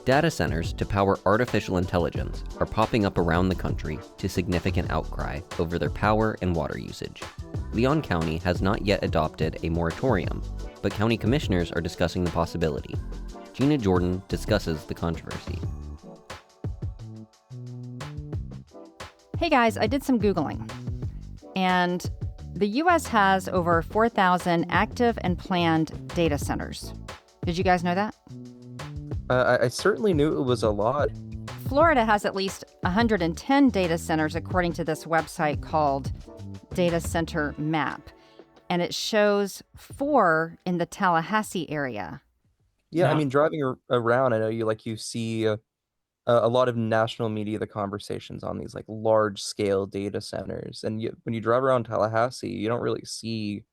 Data centers to power artificial intelligence are popping up around the country to significant outcry over their power and water usage. Leon County has not yet adopted a moratorium, but county commissioners are discussing the possibility. Gina Jordan discusses the controversy. Hey guys, I did some Googling, and the U.S. has over 4,000 active and planned data centers. Did you guys know that? I certainly knew it was a lot. Florida has at least 110 data centers, according to this website called Data Center Map, and it shows 4 in the Tallahassee area. Yeah, I mean, driving around, I know you see a lot of national media, the conversations on these like large scale data centers, and when you drive around Tallahassee, you don't really see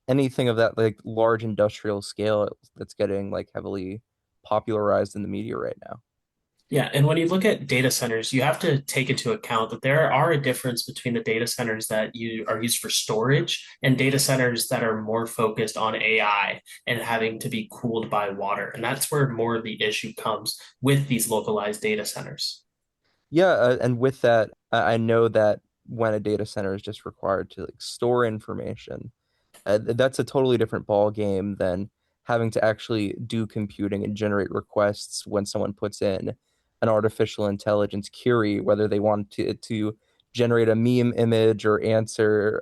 anything of that like large industrial scale that's getting like heavily popularized in the media right now. Yeah, and when you look at data centers, you have to take into account that there are a difference between the data centers that you are used for storage and data centers that are more focused on AI and having to be cooled by water. And that's where more of the issue comes with these localized data centers. Yeah, and with that, I know that when a data center is just required to like store information, that's a totally different ball game than having to actually do computing and generate requests when someone puts in an artificial intelligence query, whether they want to generate a meme image or answer,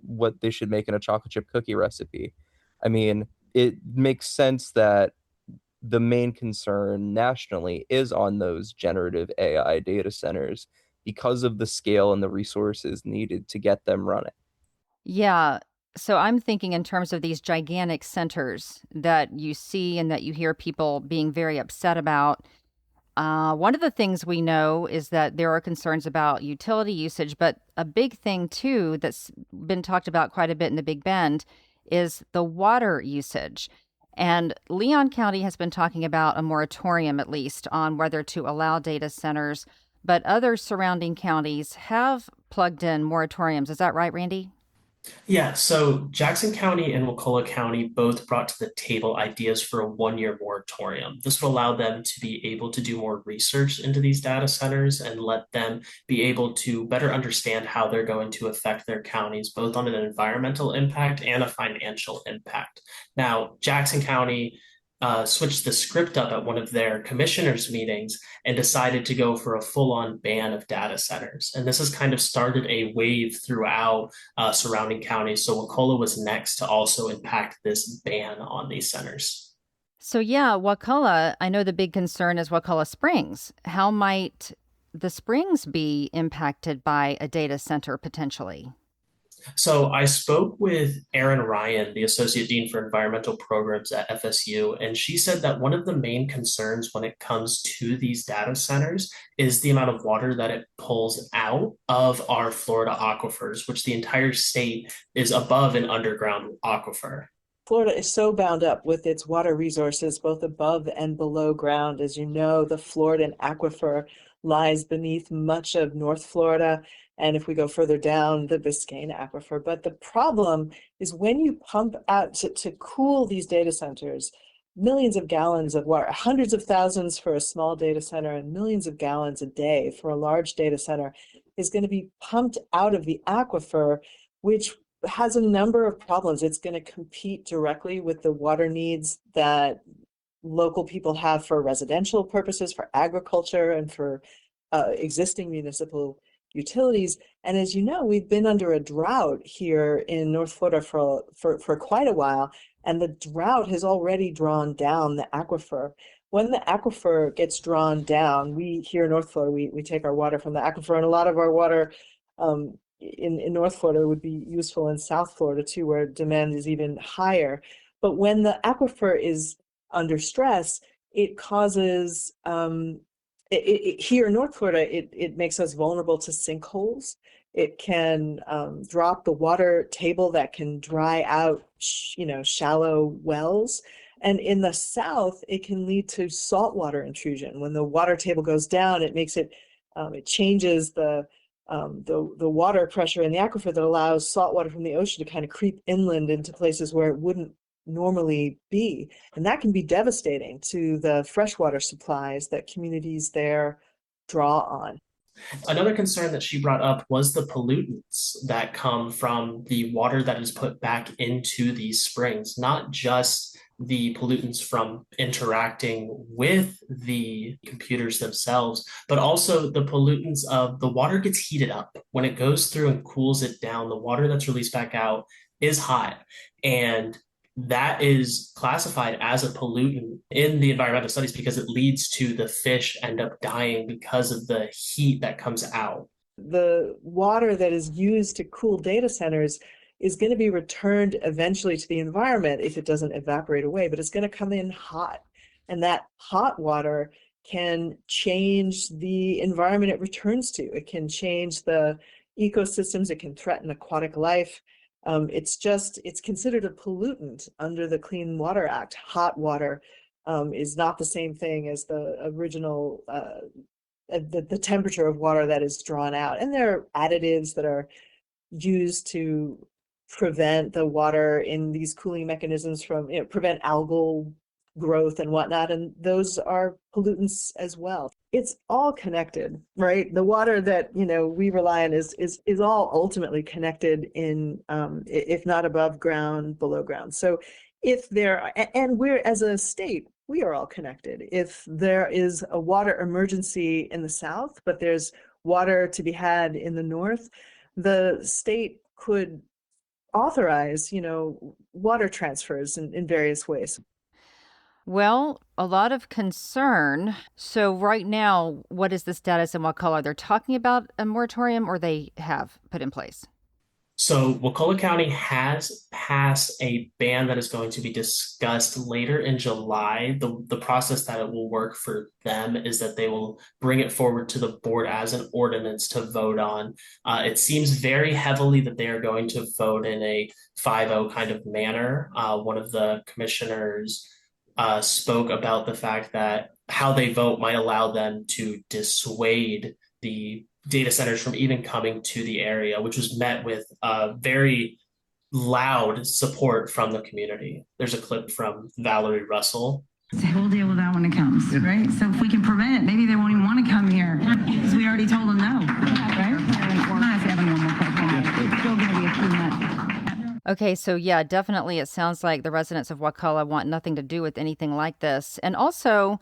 what they should make in a chocolate chip cookie recipe. I mean, it makes sense that the main concern nationally is on those generative AI data centers because of the scale and the resources needed to get them running. Yeah. So I'm thinking in terms of these gigantic centers that you see and that you hear people being very upset about. One of the things we know is that there are concerns about utility usage, but a big thing too that's been talked about quite a bit in the Big Bend is the water usage. And Leon County has been talking about a moratorium, at least, on whether to allow data centers, but other surrounding counties have plugged in moratoriums. Is that right, Randy? Yeah, so Jackson County and Wakulla County both brought to the table ideas for a 1 year moratorium. This will allow them to be able to do more research into these data centers and let them be able to better understand how they're going to affect their counties, both on an environmental impact and a financial impact. Now, Jackson County switched the script up at one of their commissioners' meetings and decided to go for a full-on ban of data centers. And this has kind of started a wave throughout surrounding counties. So Wakulla was next to also impact this ban on these centers. So yeah, Wakulla, I know the big concern is Wakulla Springs. How might the springs be impacted by a data center potentially? So I spoke with Erin Ryan, the Associate Dean for Environmental Programs at FSU, and she said that one of the main concerns when it comes to these data centers is the amount of water that it pulls out of our Florida aquifers, which the entire state is above an underground aquifer. Florida is so bound up with its water resources, both above and below ground. As you know, the Floridan aquifer lies beneath much of North Florida, and if we go further down, the Biscayne aquifer. But the problem is when you pump out to cool these data centers, millions of gallons of water, hundreds of thousands for a small data center and millions of gallons a day for a large data center is going to be pumped out of the aquifer, which has a number of problems. It's going to compete directly with the water needs that local people have for residential purposes, for agriculture, and for existing municipal utilities. And as you know, we've been under a drought here in North Florida for quite a while, and the drought has already drawn down the aquifer. When the aquifer gets drawn down, we here in North Florida, we take our water from the aquifer, and a lot of our water in North Florida would be useful in South Florida too, where demand is even higher. But when the aquifer is under stress, it causes, here in North Florida, it makes us vulnerable to sinkholes. It can drop the water table that can dry out, shallow wells. And in the South, it can lead to saltwater intrusion. When the water table goes down, it makes it changes the water pressure in the aquifer that allows salt water from the ocean to kind of creep inland into places where it wouldn't normally be. And that can be devastating to the freshwater supplies that communities there draw on. Another concern that she brought up was the pollutants that come from the water that is put back into these springs, not just the pollutants from interacting with the computers themselves, but also the pollutants of the water gets heated up. When it goes through and cools it down, the water that's released back out is hot. And that is classified as a pollutant in the environmental studies because it leads to the fish end up dying because of the heat that comes out. The water that is used to cool data centers is going to be returned eventually to the environment if it doesn't evaporate away, but it's going to come in hot. And that hot water can change the environment it returns to. It can change the ecosystems, it can threaten aquatic life. It's considered a pollutant under the Clean Water Act. Hot water is not the same thing as the original, the temperature of water that is drawn out. And there are additives that are used to prevent the water in these cooling mechanisms from, prevent algal growth and whatnot, and those are pollutants as well. It's all connected, right? The water that we rely on is all ultimately connected in, if not above ground, below ground. So if there, and we're, as a state, we are all connected. If there is a water emergency in the south, but there's water to be had in the north, the state could authorize, water transfers in various ways. Well, a lot of concern. So right now, what is the status in Wakulla? They're talking about a moratorium, or they have put in place? So Wakulla County has passed a ban that is going to be discussed later in July. The process that it will work for them is that they will bring it forward to the board as an ordinance to vote on. It seems very heavily that they are going to vote in a 5-0 kind of manner. One of the commissioners spoke about the fact that how they vote might allow them to dissuade the data centers from even coming to the area, which was met with very loud support from the community. There's a clip from Valerie Russell. We'll deal with that when it comes, right? So if we can prevent it, maybe they won't even want to come here because we already told them no, right? Nice having one more question. Still going to be a key nut. Okay, so yeah, definitely it sounds like the residents of Wakulla want nothing to do with anything like this. And also,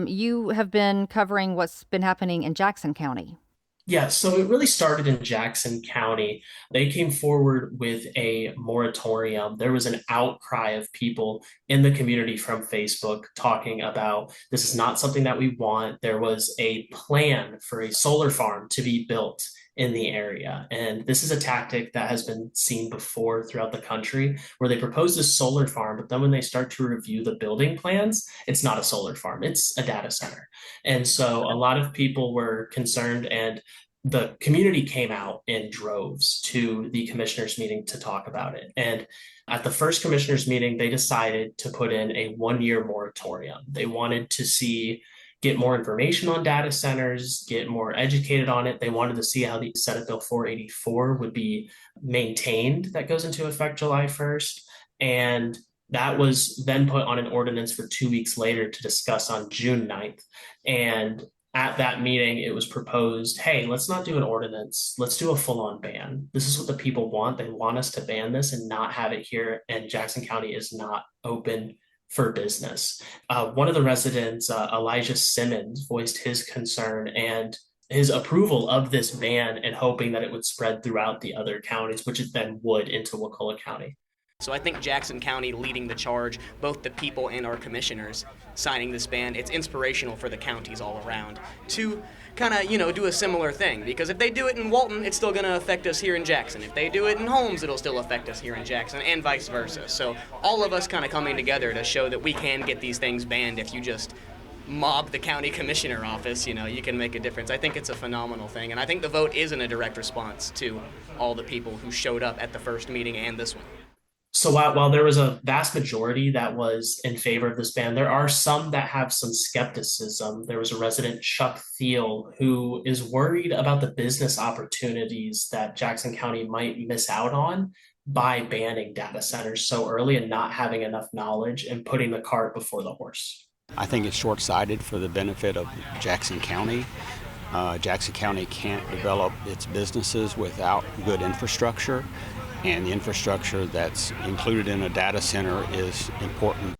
you have been covering what's been happening in Jackson County. Yeah, so it really started in Jackson County. They came forward with a moratorium. There was an outcry of people in the community from Facebook talking about this is not something that we want. There was a plan for a solar farm to be built in the area. And this is a tactic that has been seen before throughout the country where they propose this solar farm, but then when they start to review the building plans, it's not a solar farm, it's a data center. And so a lot of people were concerned, and the community came out in droves to the commissioners meeting to talk about it. And at the first commissioners meeting, they decided to put in a 1-year moratorium. They wanted to get more information on data centers, get more educated on it. They wanted to see how the Senate Bill 484 would be maintained. That goes into effect July 1st. And that was then put on an ordinance for 2 weeks later to discuss on June 9th. And at that meeting, it was proposed, hey, let's not do an ordinance. Let's do a full-on ban. This is what the people want. They want us to ban this and not have it here. And Jackson County is not open for business. One of the residents, Elijah Simmons, voiced his concern and his approval of this ban and hoping that it would spread throughout the other counties, which it then would into Wakulla County. So I think Jackson County leading the charge, both the people and our commissioners signing this ban, it's inspirational for the counties all around to kind of, do a similar thing. Because if they do it in Walton, it's still going to affect us here in Jackson. If they do it in Holmes, it'll still affect us here in Jackson, and vice versa. So all of us kind of coming together to show that we can get these things banned if you just mob the county commissioner office, you can make a difference. I think it's a phenomenal thing, and I think the vote is in a direct response to all the people who showed up at the first meeting and this one. So while there was a vast majority that was in favor of this ban, there are some that have some skepticism. There was a resident, Chuck Thiel, who is worried about the business opportunities that Jackson County might miss out on by banning data centers so early and not having enough knowledge and putting the cart before the horse. I think it's short-sighted for the benefit of Jackson County. Jackson County can't develop its businesses without good infrastructure, and the infrastructure that's included in a data center is important.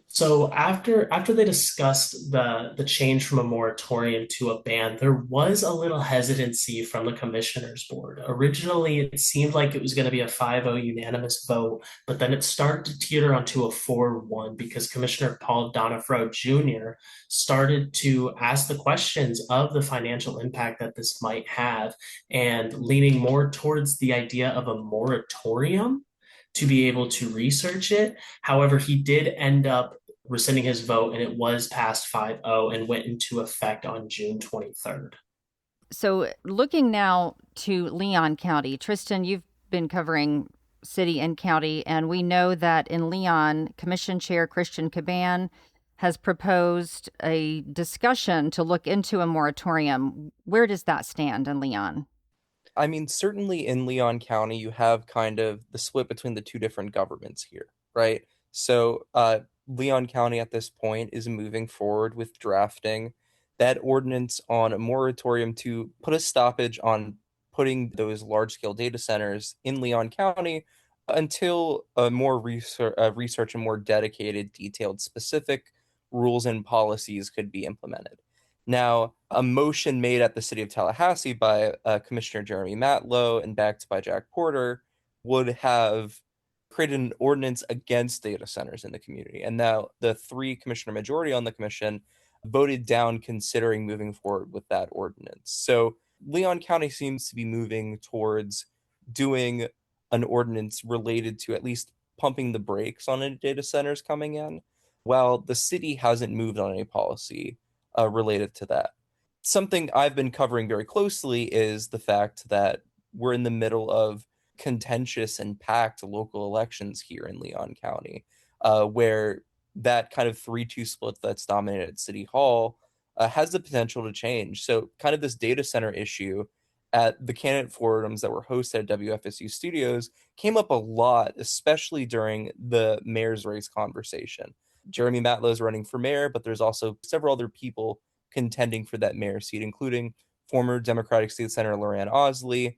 So after they discussed the change from a moratorium to a ban, there was a little hesitancy from the commissioners board. Originally, it seemed like it was going to be a 5-0 unanimous vote, but then it started to teeter onto a 4-1 because Commissioner Paul Donofrio Jr. started to ask the questions of the financial impact that this might have and leaning more towards the idea of a moratorium to be able to research it. However, he did end up rescinding his vote, and it was passed 5-0 and went into effect on June 23rd. So looking now to Leon County, Tristan, you've been covering city and county, and we know that in Leon, Commission Chair Christian Caban has proposed a discussion to look into a moratorium. Where does that stand in Leon? I mean, certainly in Leon County, you have kind of the split between the two different governments here, right? So Leon County at this point is moving forward with drafting that ordinance on a moratorium to put a stoppage on putting those large-scale data centers in Leon County until more research and more dedicated, detailed, specific rules and policies could be implemented. Now, a motion made at the city of Tallahassee by Commissioner Jeremy Matlow and backed by Jack Porter would have created an ordinance against data centers in the community. And now the 3-commissioner majority on the commission voted down considering moving forward with that ordinance. So Leon County seems to be moving towards doing an ordinance related to at least pumping the brakes on any data centers coming in, while the city hasn't moved on any policy related to that. Something I've been covering very closely is the fact that we're in the middle of contentious and packed local elections here in Leon County, where that kind of 3-2 split that's dominated at City Hall has the potential to change. So kind of this data center issue at the candidate forums that were hosted at WFSU Studios came up a lot, especially during the mayor's race conversation. Jeremy Matlow is running for mayor, but there's also several other people contending for that mayor seat, including former Democratic State Senator Loran Osley,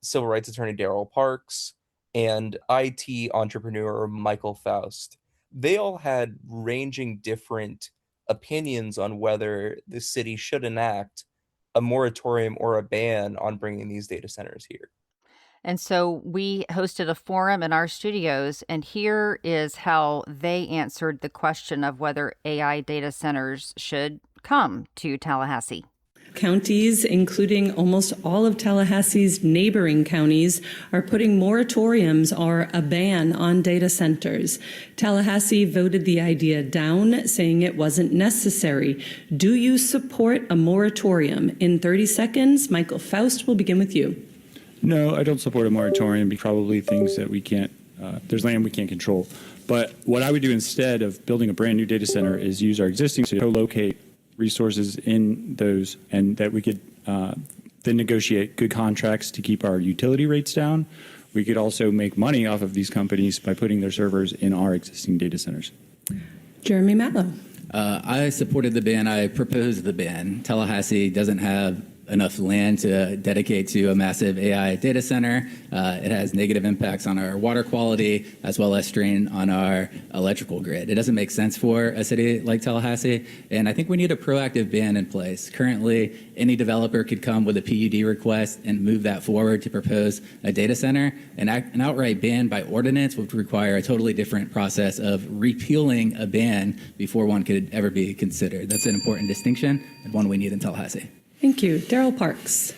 civil rights attorney Daryl Parks, and IT entrepreneur Michael Faust. They all had ranging different opinions on whether the city should enact a moratorium or a ban on bringing these data centers here. And so we hosted a forum in our studios, and here is how they answered the question of whether AI data centers should come to Tallahassee. Counties, including almost all of Tallahassee's neighboring counties, are putting moratoriums or a ban on data centers. Tallahassee voted the idea down, saying it wasn't necessary. Do you support a moratorium? In 30 seconds, Michael Faust will begin with you. No, I don't support a moratorium. Probably things that we can't, there's land we can't control. But what I would do instead of building a brand new data center is use our existing to co-locate resources in those, and that we could then negotiate good contracts to keep our utility rates down. We could also make money off of these companies by putting their servers in our existing data centers. Jeremy Matlow. I supported the ban. I proposed the ban. Tallahassee doesn't have enough land to dedicate to a massive AI data center. It has negative impacts on our water quality as well as strain on our electrical grid. It doesn't make sense for a city like Tallahassee, and I think we need a proactive ban in place. Currently, any developer could come with a PUD request and move that forward to propose a data center. An outright ban by ordinance would require a totally different process of repealing a ban before one could ever be considered. That's an important distinction and one we need in Tallahassee. Thank you. Daryl Parks.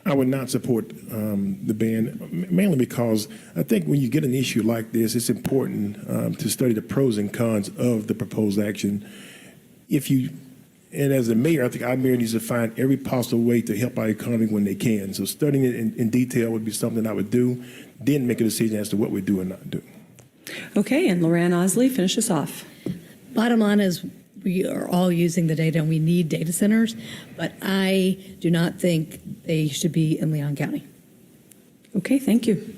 I would not support the ban, mainly because I think when you get an issue like this, it's important to study the pros and cons of the proposed action. And as a mayor, I think our mayor needs to find every possible way to help our economy when they can. So studying it in detail would be something I would do, then make a decision as to what we do or not do. Okay, and Loran Osley, finish us off. Bottom line is, we are all using the data and we need data centers, but I do not think they should be in Leon County. Okay, thank you.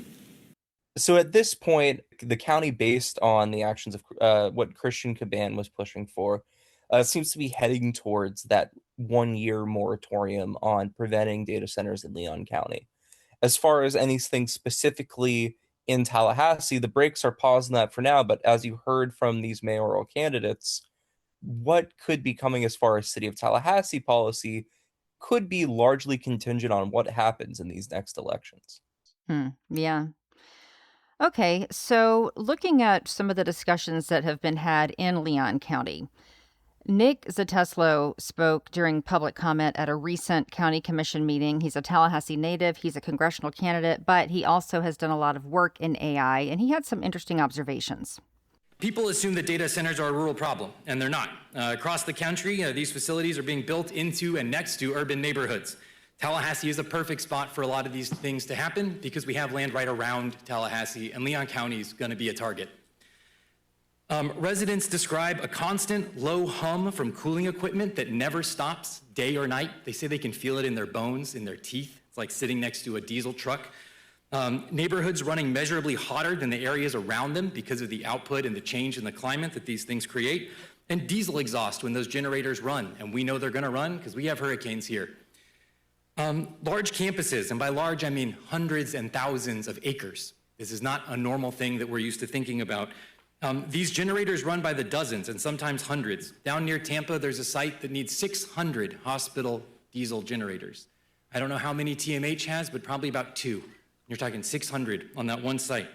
So at this point, the county, based on the actions of what Christian Caban was pushing for, seems to be heading towards that 1-year moratorium on preventing data centers in Leon County. As far as anything specifically in Tallahassee, the brakes are paused on that for now. But as you heard from these mayoral candidates, what could be coming as far as City of Tallahassee policy could be largely contingent on what happens in these next elections. Yeah. Okay, so looking at some of the discussions that have been had in Leon County, Nick Zateslow spoke during public comment at a recent county commission meeting. He's a Tallahassee native, he's a congressional candidate, but he also has done a lot of work in AI, and he had some interesting observations. People assume that data centers are a rural problem, and they're not. Across the country, these facilities are being built into and next to urban neighborhoods. Tallahassee is a perfect spot for a lot of these things to happen because we have land right around Tallahassee, and Leon County is going to be a target. Residents describe a constant low hum from cooling equipment that never stops day or night. They say they can feel it in their bones, in their teeth. It's like sitting next to a diesel truck. Neighborhoods running measurably hotter than the areas around them because of the output and the change in the climate that these things create. And diesel exhaust when those generators run. And we know they're going to run because we have hurricanes here. Large campuses, and by large I mean hundreds and thousands of acres. This is not a normal thing that we're used to thinking about. These generators run by the dozens and sometimes hundreds. Down near Tampa, there's a site that needs 600 hospital diesel generators. I don't know how many TMH has, but probably about 2. You're talking 600 on that one site.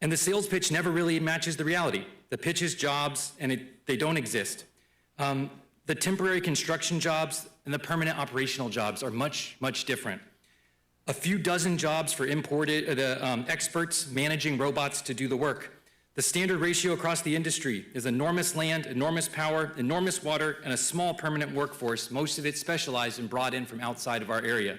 And the sales pitch never really matches the reality. The pitch is jobs, and they don't exist. The temporary construction jobs and the permanent operational jobs are much, much different. A few dozen jobs for imported experts managing robots to do the work. The standard ratio across the industry is enormous land, enormous power, enormous water, and a small permanent workforce, most of it specialized and brought in from outside of our area.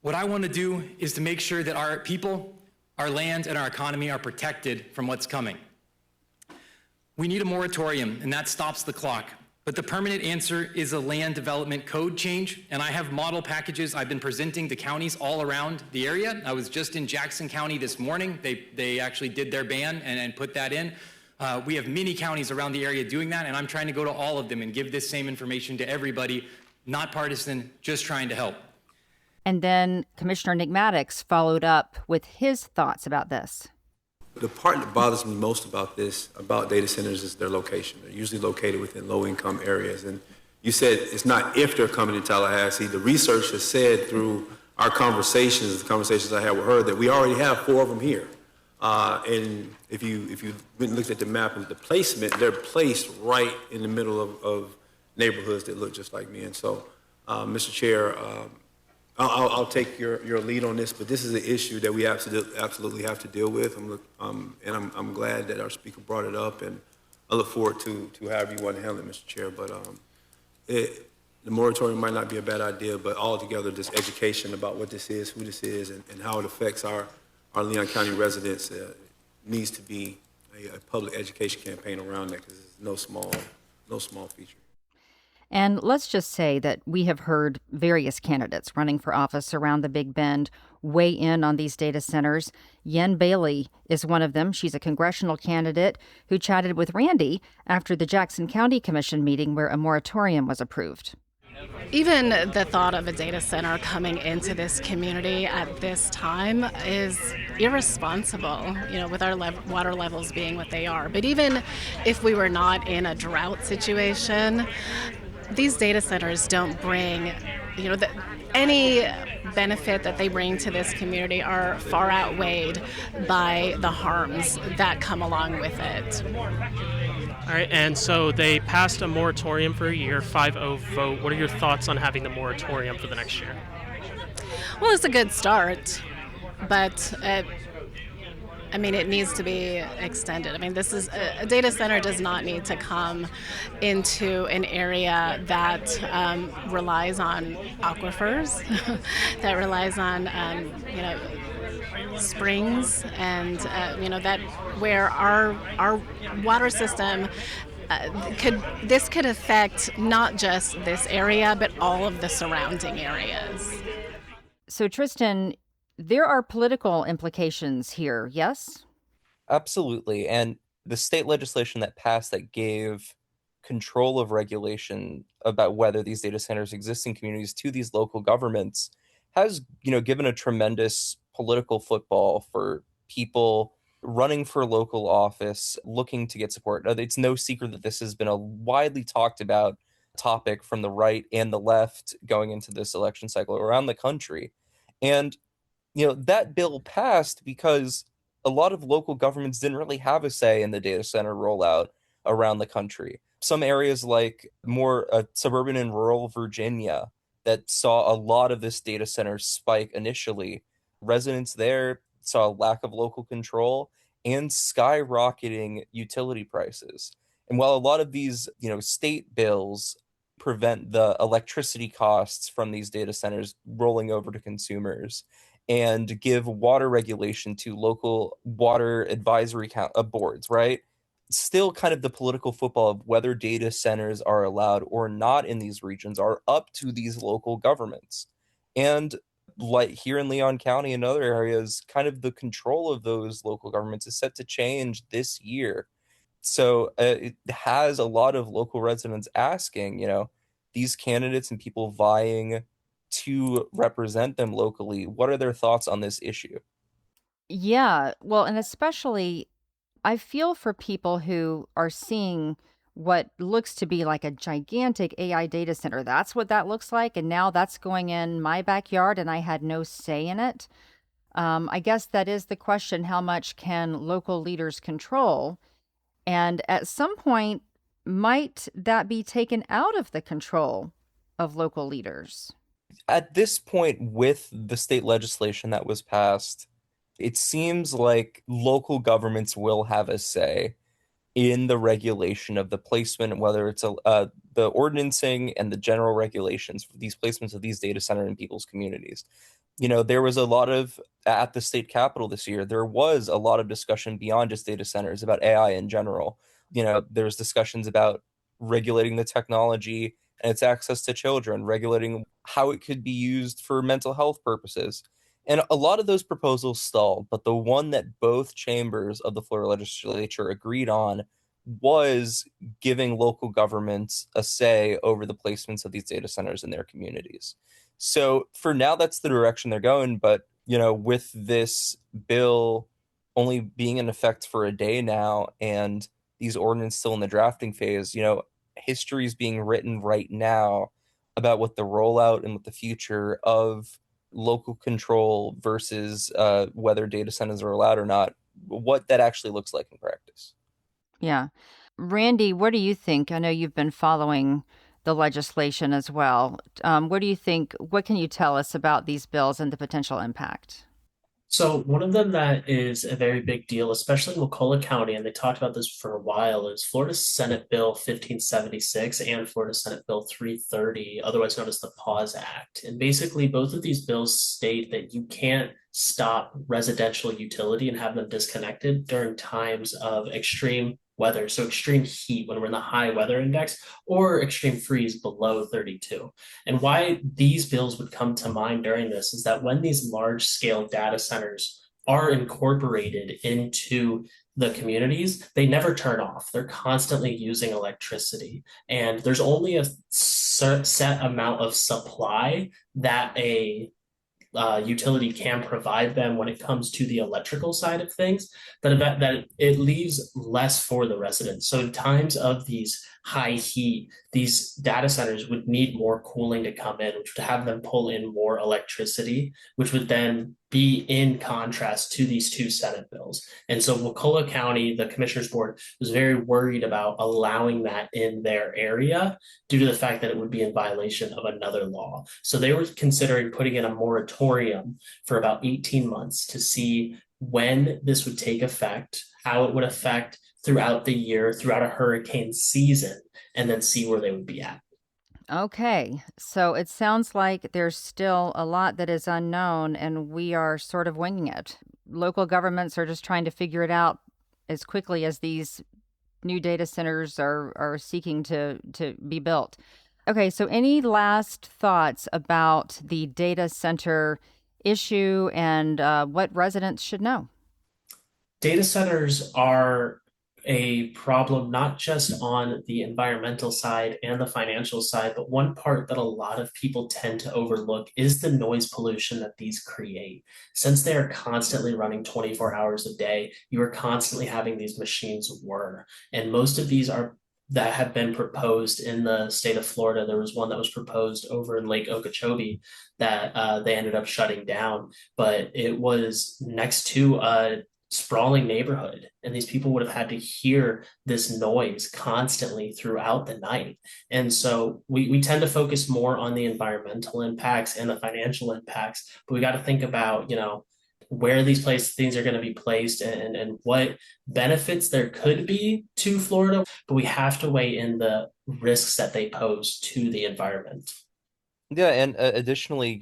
What I want to do is to make sure that our people, our land, and our economy are protected from what's coming. We need a moratorium, and that stops the clock. But the permanent answer is a land development code change, and I have model packages I've been presenting to counties all around the area. I was just in Jackson County this morning. They actually did their ban and put that in. We have many counties around the area doing that, and I'm trying to go to all of them and give this same information to everybody, not partisan, just trying to help. And then Commissioner Nick Maddox followed up with his thoughts about this. The part that bothers me most about this, about data centers, is their location. They're usually located within low-income areas. And you said it's not if they're coming to Tallahassee. The research has said through our conversations, the conversations I had with her, that we already have 4 of them here. And if you went and looked at the map and the placement, they're placed right in the middle of neighborhoods that look just like me. And so, Mr. Chair, I'll take your lead on this, but this is an issue that we absolutely have to deal with. And I'm glad that our speaker brought it up, and I look forward to however you want to handle it, Mr. Chair. But the moratorium might not be a bad idea, but altogether, this education about what this is, who this is, and how it affects our Leon County residents needs to be a public education campaign around that, because it's no small feature. And let's just say that we have heard various candidates running for office around the Big Bend weigh in on these data centers. Yen Bailey is one of them. She's a congressional candidate who chatted with Randy after the Jackson County Commission meeting where a moratorium was approved. Even the thought of a data center coming into this community at this time is irresponsible, with our water levels being what they are. But even if we were not in a drought situation, these data centers don't bring, any benefit that they bring to this community are far outweighed by the harms that come along with it. All right, and so they passed a moratorium for a year, 5-0 vote. What are your thoughts on having the moratorium for the next year? Well, it's a good start, but it needs to be extended. This is a data center does not need to come into an area that relies on aquifers, that relies on springs, and that where our water system could affect not just this area but all of the surrounding areas. So Tristan, There are political implications here, yes? Absolutely. And the state legislation that passed that gave control of regulation about whether these data centers exist in communities to these local governments has, given a tremendous political football for people running for local office, looking to get support. It's no secret that this has been a widely talked about topic from the right and the left going into this election cycle around the country. And that bill passed because a lot of local governments didn't really have a say in the data center rollout around the country. Some areas like more suburban and rural Virginia that saw a lot of this data center spike initially, residents there saw a lack of local control and skyrocketing utility prices. And while a lot of these, state bills prevent the electricity costs from these data centers rolling over to consumers and give water regulation to local water advisory boards, right? Still, kind of the political football of whether data centers are allowed or not in these regions are up to these local governments. And like here in Leon County and other areas, kind of the control of those local governments is set to change this year. So it has a lot of local residents asking, these candidates and people vying to represent them locally, what are their thoughts on this issue? Yeah, well, and especially I feel for people who are seeing what looks to be like a gigantic AI data center. That's what that looks like. And now that's going in my backyard and I had no say in it. I guess that is the question, how much can local leaders control? And at some point, might that be taken out of the control of local leaders? At this point, with the state legislation that was passed, it seems like local governments will have a say in the regulation of the placement, whether it's the ordinancing and the general regulations for these placements of these data center in people's communities. There was a lot of, at the state capitol this year, there was a lot of discussion beyond just data centers about AI in general. There's discussions about regulating the technology and its access to children, regulating how it could be used for mental health purposes. And a lot of those proposals stalled, but the one that both chambers of the Florida legislature agreed on was giving local governments a say over the placements of these data centers in their communities. So for now, that's the direction they're going. But, with this bill only being in effect for a day now and these ordinances still in the drafting phase, history is being written right now about what the rollout and what the future of local control versus whether data centers are allowed or not, what that actually looks like in practice. Yeah. Randy, what do you think? I know you've been following the legislation as well. What do you think? What can you tell us about these bills and the potential impact? So one of them that is a very big deal, especially in Wakulla County, and they talked about this for a while, is Florida Senate Bill 1576 and Florida Senate Bill 330, otherwise known as the Pause Act. And basically, both of these bills state that you can't stop residential utility and have them disconnected during times of extreme weather. So extreme heat when we're in the high weather index or extreme freeze below 32. And why these bills would come to mind during this is that when these large scale data centers are incorporated into the communities, they never turn off. They're constantly using electricity. And there's only a set amount of supply that a utility can provide them when it comes to the electrical side of things, that it leaves less for the residents. So in times of these high heat, these data centers would need more cooling to come in, which would have them pull in more electricity, which would then be in contrast to these two Senate bills. And so Wakulla County, the Commissioners Board, was very worried about allowing that in their area due to the fact that it would be in violation of another law. So they were considering putting in a moratorium for about 18 months to see when this would take effect, how it would affect throughout the year, throughout a hurricane season, and then see where they would be at. Okay, so it sounds like there's still a lot that is unknown and we are sort of winging it. Local governments are just trying to figure it out as quickly as these new data centers are seeking to be built. Okay, so any last thoughts about the data center issue and what residents should know? Data centers are a problem not just on the environmental side and the financial side, but one part that a lot of people tend to overlook is the noise pollution that these create. Since they are constantly running 24 hours a day, you are constantly having these machines whir. And most of these are that have been proposed in the state of Florida. There was one that was proposed over in Lake Okeechobee that they ended up shutting down, but it was next to a sprawling neighborhood, and these people would have had to hear this noise constantly throughout the night. And so we tend to focus more on the environmental impacts and the financial impacts, but we got to think about, where things are going to be placed, and what benefits there could be to Florida, but we have to weigh in the risks that they pose to the environment. Yeah, and additionally,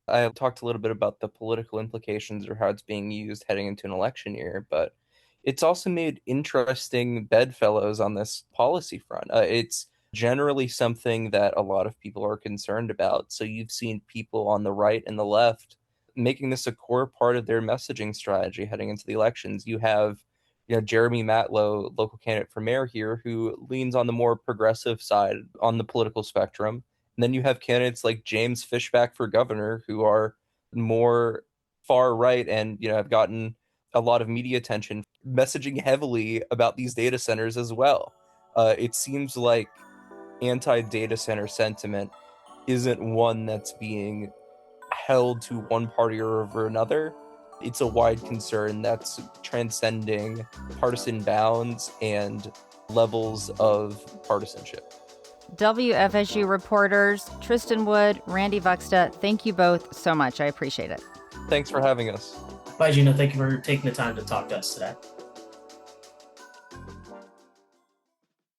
I talked a little bit about the political implications or how it's being used heading into an election year, but it's also made interesting bedfellows on this policy front. It's generally something that a lot of people are concerned about. So you've seen people on the right and the left making this a core part of their messaging strategy heading into the elections. You have, Jeremy Matlow, local candidate for mayor here, who leans on the more progressive side on the political spectrum. And then you have candidates like James Fishback for governor, who are more far right and have gotten a lot of media attention, messaging heavily about these data centers as well. It seems like anti-data center sentiment isn't one that's being held to one party or over another. It's a wide concern that's transcending partisan bounds and levels of partisanship. WFSU reporters Tristan Wood, Randy Vuxta, thank you both so much. I appreciate it. Thanks for having us. Bye, Gina. Thank you for taking the time to talk to us today.